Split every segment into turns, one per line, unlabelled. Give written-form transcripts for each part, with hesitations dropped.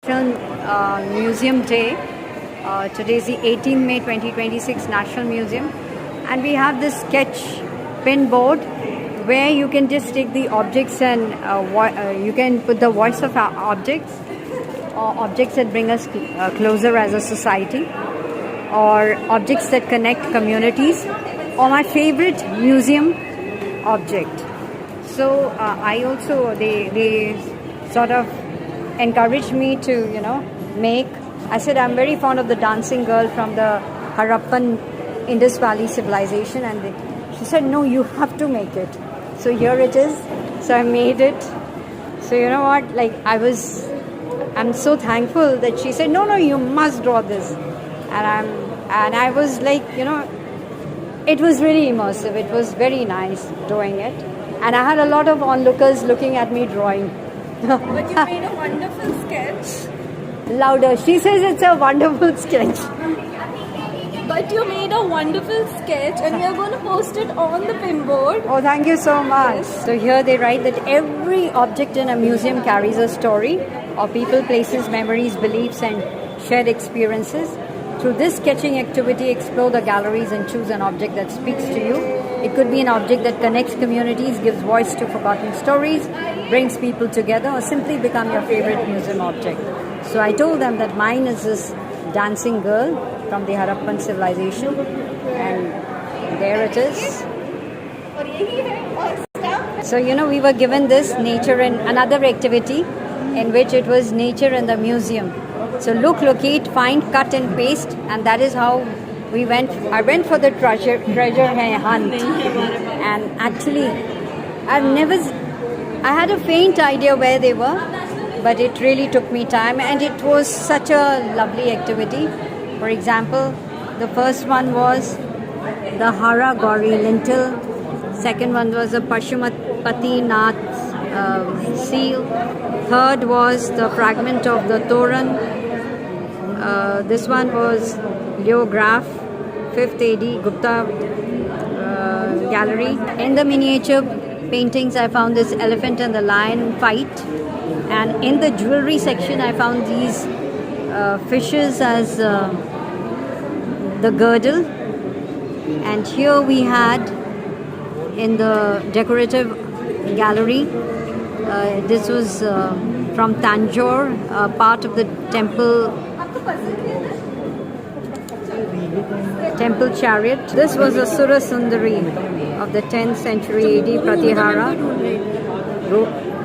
Museum Day. Today is the 18th May 2026 National Museum, and we have this sketch pin board where you can just take the objects and you can put the voice of our objects or objects that bring us closer as a society, or objects that connect communities, or my favorite museum object. So I also they sort of encouraged me to make. I said I'm very fond of the dancing girl from the Harappan Indus Valley civilization, and she said no, you have to make it. So here it is. So I made it. So you know what, like I'm so thankful that she said no, you must draw this, and I was like, it was really immersive. It was very nice doing it, and I had a lot of onlookers looking at me drawing.
But you made a wonderful sketch.
Louder. She says it's a wonderful sketch.
But you made a wonderful sketch, and we are going to post it on the pin board.
Oh, thank you so much. So here they write that every object in a museum carries a story of people, places, memories, beliefs, and shared experiences. Through this sketching activity, explore the galleries and choose an object that speaks to you. It could be an object that connects communities, gives voice to forgotten stories, brings people together, or simply become your favorite museum object. So I told them that mine is this dancing girl from the Harappan civilization, and there it is. So we were given this nature and another activity in which it was nature in the museum. So look, locate, find, cut and paste, and that is how we went. I went for the treasure hunt, and actually I had a faint idea where they were, but it really took me time, and it was such a lovely activity. For example, the first one was the Hara Gauri lintel. Second one was the Pashupati Nath seal. Third was the fragment of the Toran. This one was Leograph, 5th AD, Gupta Gallery. In the miniature paintings, I found this elephant and the lion fight. And in the jewelry section, I found these fishes as the girdle. And here we had in the decorative gallery, this was from Tanjore, part of the temple chariot. This was a Sura Sundari of the 10th century AD, Pratihara.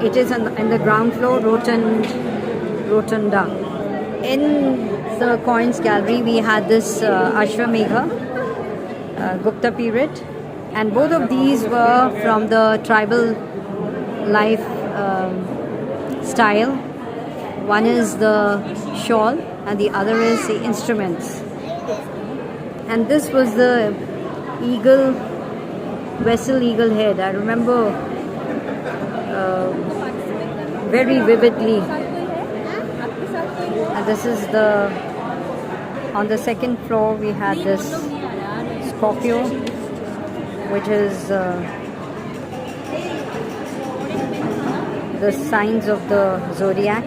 It is in the ground floor, rotunda. In the coins gallery, we had this Ashwamedha, Gupta period, and both of these were from the tribal life style. One is the shawl, and the other is the instruments. And this was the eagle, vessel eagle head. I remember very vividly. And this is on the second floor we had this Scorpio, which is the signs of the zodiac.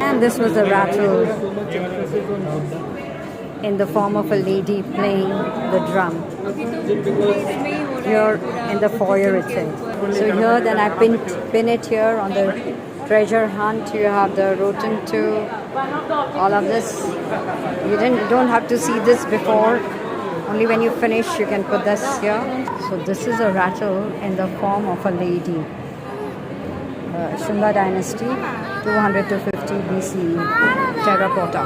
And this was a rattle in the form of a lady playing the drum here in the foyer itself. So here then I pin it here on the treasure hunt. You have the Rotan 2, all of this. You don't have to see this before. Only when you finish you can put this here. So this is a rattle in the form of a lady. Shunga dynasty, 200 to 50 BCE, terracotta.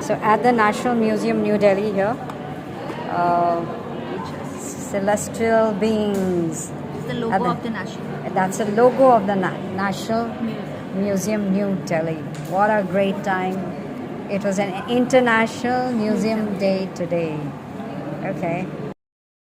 So at the National Museum, New Delhi here, celestial beings.
It's the logo of the national.
That's the logo of the National Museum, New Delhi. What a great time. It was an International Museum Day today. Okay.